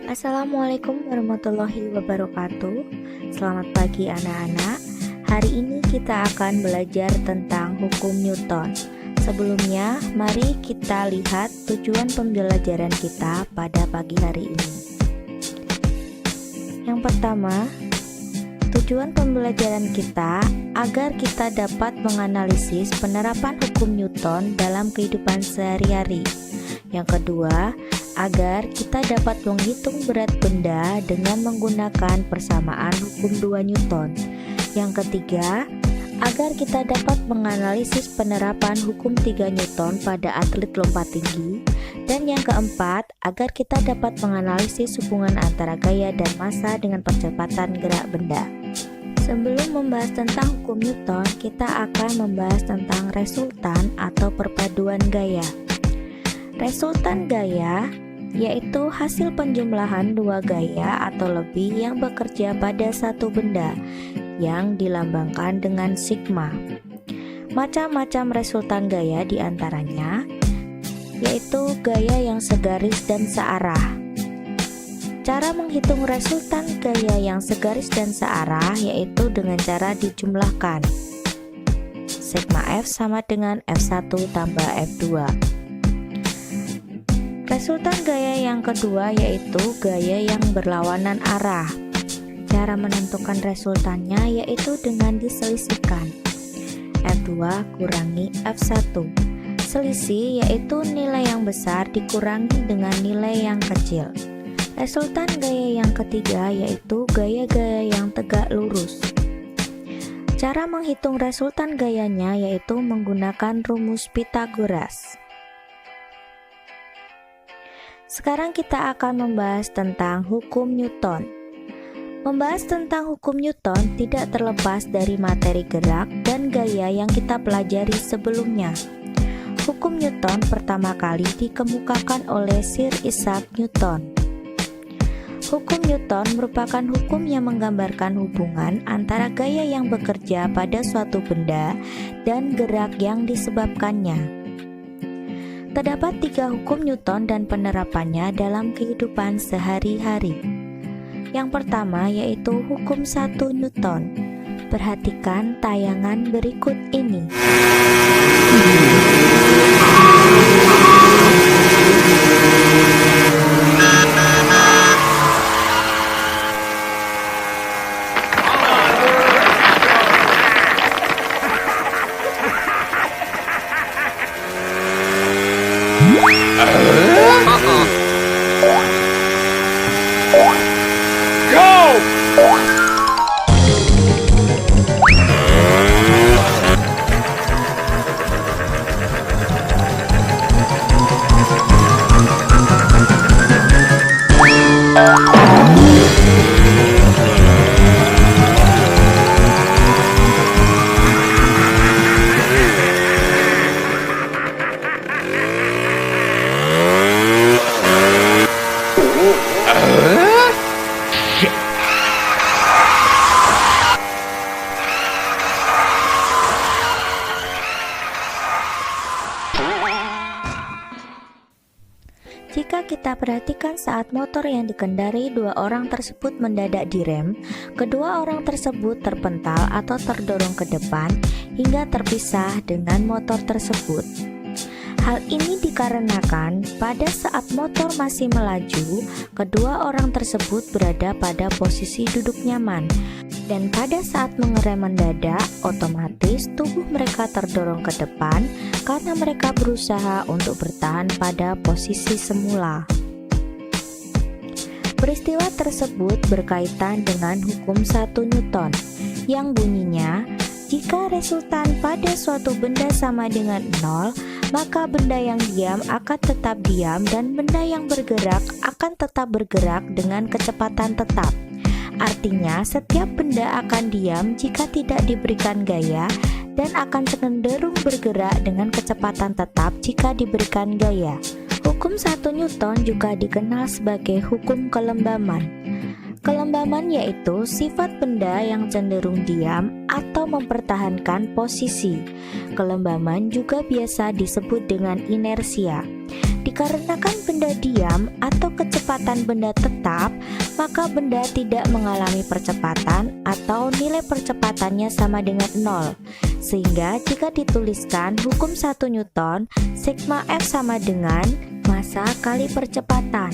Assalamualaikum warahmatullahi wabarakatuh. Selamat pagi anak-anak. Hari ini kita akan belajar tentang hukum Newton. Sebelumnya, mari kita lihat tujuan pembelajaran kita pada pagi hari ini. Yang pertama, tujuan pembelajaran kita agar kita dapat menganalisis penerapan hukum Newton dalam kehidupan sehari-hari. Yang kedua, agar kita dapat menghitung berat benda dengan menggunakan persamaan hukum 2 Newton. Yang ketiga, agar kita dapat menganalisis penerapan hukum 3 Newton pada atlet lompat tinggi. Dan yang keempat, agar kita dapat menganalisis hubungan antara gaya dan massa dengan percepatan gerak benda. Sebelum membahas tentang hukum Newton, kita akan membahas tentang resultan atau perpaduan gaya. Resultan gaya yaitu hasil penjumlahan dua gaya atau lebih yang bekerja pada satu benda yang dilambangkan dengan sigma. Macam-macam resultan gaya diantaranya yaitu gaya yang segaris dan searah. Cara menghitung resultan gaya yang segaris dan searah yaitu dengan cara dijumlahkan. Sigma F sama dengan F1 tambah F2. Resultan gaya yang kedua yaitu gaya yang berlawanan arah. Cara menentukan resultannya yaitu dengan diselisihkan. F2 kurangi F1. Selisih yaitu nilai yang besar dikurangi dengan nilai yang kecil. Resultan gaya yang ketiga yaitu gaya-gaya yang tegak lurus. Cara menghitung resultan gayanya yaitu menggunakan rumus Pythagoras. Sekarang kita akan membahas tentang hukum Newton. Membahas tentang hukum Newton tidak terlepas dari materi gerak dan gaya yang kita pelajari sebelumnya. Hukum Newton pertama kali dikemukakan oleh Sir Isaac Newton. Hukum Newton merupakan hukum yang menggambarkan hubungan antara gaya yang bekerja pada suatu benda dan gerak yang disebabkannya. Terdapat 3 hukum Newton dan penerapannya dalam kehidupan sehari-hari. Yang pertama yaitu hukum 1 Newton. Perhatikan tayangan berikut ini. Jika kita perhatikan saat motor yang dikendarai 2 orang tersebut mendadak direm, kedua orang tersebut terpental atau terdorong ke depan hingga terpisah dengan motor tersebut. Hal ini dikarenakan pada saat motor masih melaju, kedua orang tersebut berada pada posisi duduk nyaman. Dan pada saat mengerem mendadak, otomatis tubuh mereka terdorong ke depan karena mereka berusaha untuk bertahan pada posisi semula. Peristiwa tersebut berkaitan dengan hukum 1 Newton yang bunyinya, jika resultan pada suatu benda sama dengan 0, maka benda yang diam akan tetap diam dan benda yang bergerak akan tetap bergerak dengan kecepatan tetap. Artinya, setiap benda akan diam jika tidak diberikan gaya dan akan cenderung bergerak dengan kecepatan tetap jika diberikan gaya. Hukum 1 Newton juga dikenal sebagai hukum kelembaman. Kelembaman yaitu sifat benda yang cenderung diam atau mempertahankan posisi. Kelembaman juga biasa disebut dengan inersia. Dikarenakan benda diam atau kecepatan benda tetap, maka benda tidak mengalami percepatan atau nilai percepatannya sama dengan 0. Sehingga jika dituliskan hukum 1 Newton, sigma F sama dengan massa kali percepatan.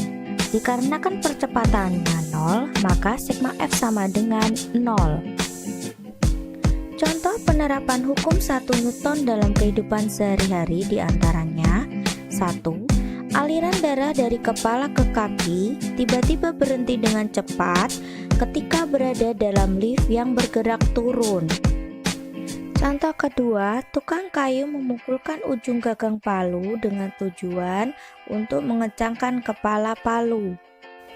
Dikarenakan percepatannya 0, maka sigma F sama dengan 0. Contoh penerapan hukum 1 Newton dalam kehidupan sehari-hari diantaranya: 1. Aliran darah dari kepala ke kaki tiba-tiba berhenti dengan cepat ketika berada dalam lift yang bergerak turun. Contoh kedua, tukang kayu memukulkan ujung gagang palu dengan tujuan untuk mengencangkan kepala palu.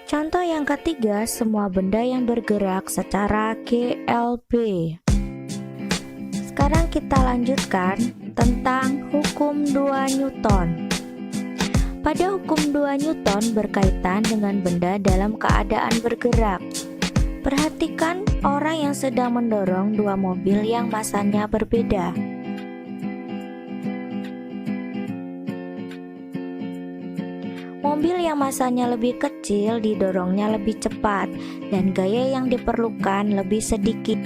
Contoh yang ketiga, semua benda yang bergerak secara GLB. Sekarang kita lanjutkan tentang hukum 2 Newton. Pada hukum 2 Newton berkaitan dengan benda dalam keadaan bergerak. Perhatikan orang yang sedang mendorong dua mobil yang masanya berbeda. Mobil yang masanya lebih kecil didorongnya lebih cepat dan gaya yang diperlukan lebih sedikit.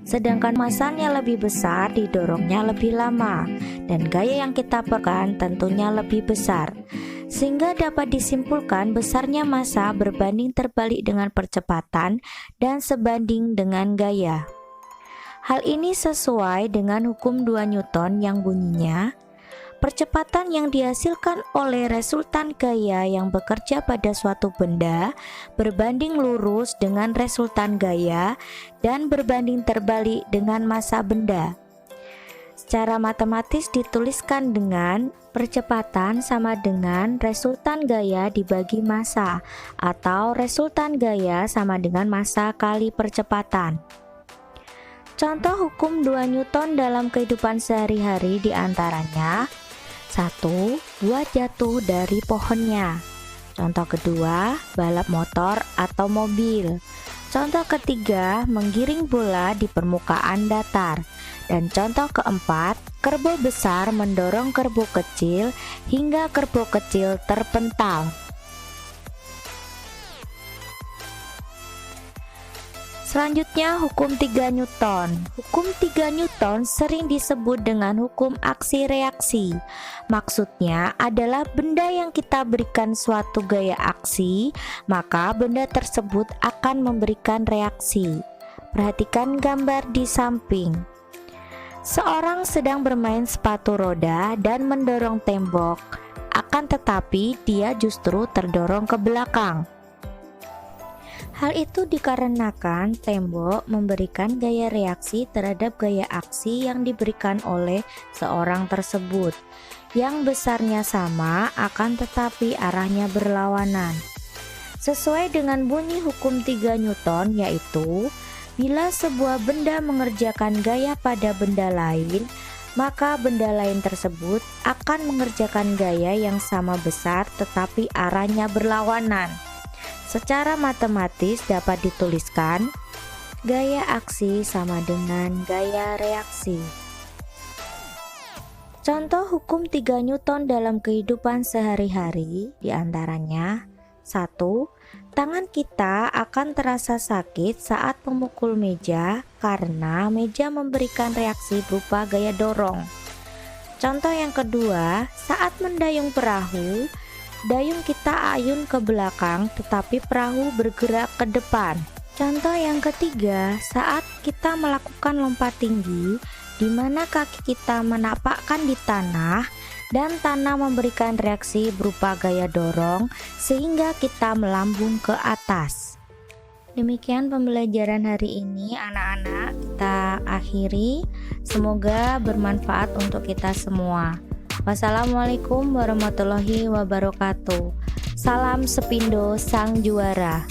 Sedangkan masanya lebih besar didorongnya lebih lama dan gaya yang kita perlukan tentunya lebih besar. Sehingga dapat disimpulkan besarnya massa berbanding terbalik dengan percepatan dan sebanding dengan gaya. Hal ini sesuai dengan hukum 2 Newton yang bunyinya, percepatan yang dihasilkan oleh resultan gaya yang bekerja pada suatu benda berbanding lurus dengan resultan gaya dan berbanding terbalik dengan massa benda. Secara matematis dituliskan dengan percepatan sama dengan resultan gaya dibagi massa, atau resultan gaya sama dengan massa kali percepatan. Contoh hukum 2 Newton dalam kehidupan sehari-hari diantaranya: 1. Buah jatuh dari pohonnya. Contoh kedua, balap motor atau mobil. Contoh ketiga, menggiring bola di permukaan datar. Dan contoh keempat, kerbau besar mendorong kerbau kecil hingga kerbau kecil terpental. Selanjutnya hukum 3 Newton. Hukum 3 Newton sering disebut dengan hukum aksi-reaksi. Maksudnya adalah benda yang kita berikan suatu gaya aksi, maka benda tersebut akan memberikan reaksi. Perhatikan gambar di samping. Seorang sedang bermain sepatu roda dan mendorong tembok, akan tetapi dia justru terdorong ke belakang. Hal itu dikarenakan tembok memberikan gaya reaksi terhadap gaya aksi yang diberikan oleh seorang tersebut, yang besarnya sama akan tetapi arahnya berlawanan. Sesuai dengan bunyi hukum 3 Newton, yaitu bila sebuah benda mengerjakan gaya pada benda lain, maka benda lain tersebut akan mengerjakan gaya yang sama besar tetapi arahnya berlawanan. Secara matematis dapat dituliskan gaya aksi sama dengan gaya reaksi. Contoh hukum 3 Newton dalam kehidupan sehari-hari diantaranya: 1. Tangan kita akan terasa sakit saat memukul meja karena meja memberikan reaksi berupa gaya dorong. Contoh yang kedua, saat mendayung perahu, dayung kita ayun ke belakang tetapi perahu bergerak ke depan. Contoh yang ketiga, saat kita melakukan lompat tinggi di mana kaki kita menapakkan di tanah dan tanah memberikan reaksi berupa gaya dorong sehingga kita melambung ke atas. Demikian pembelajaran hari ini anak-anak, kita akhiri. Semoga bermanfaat untuk kita semua. Wassalamualaikum warahmatullahi wabarakatuh. Salam Sepindo Sang Juara.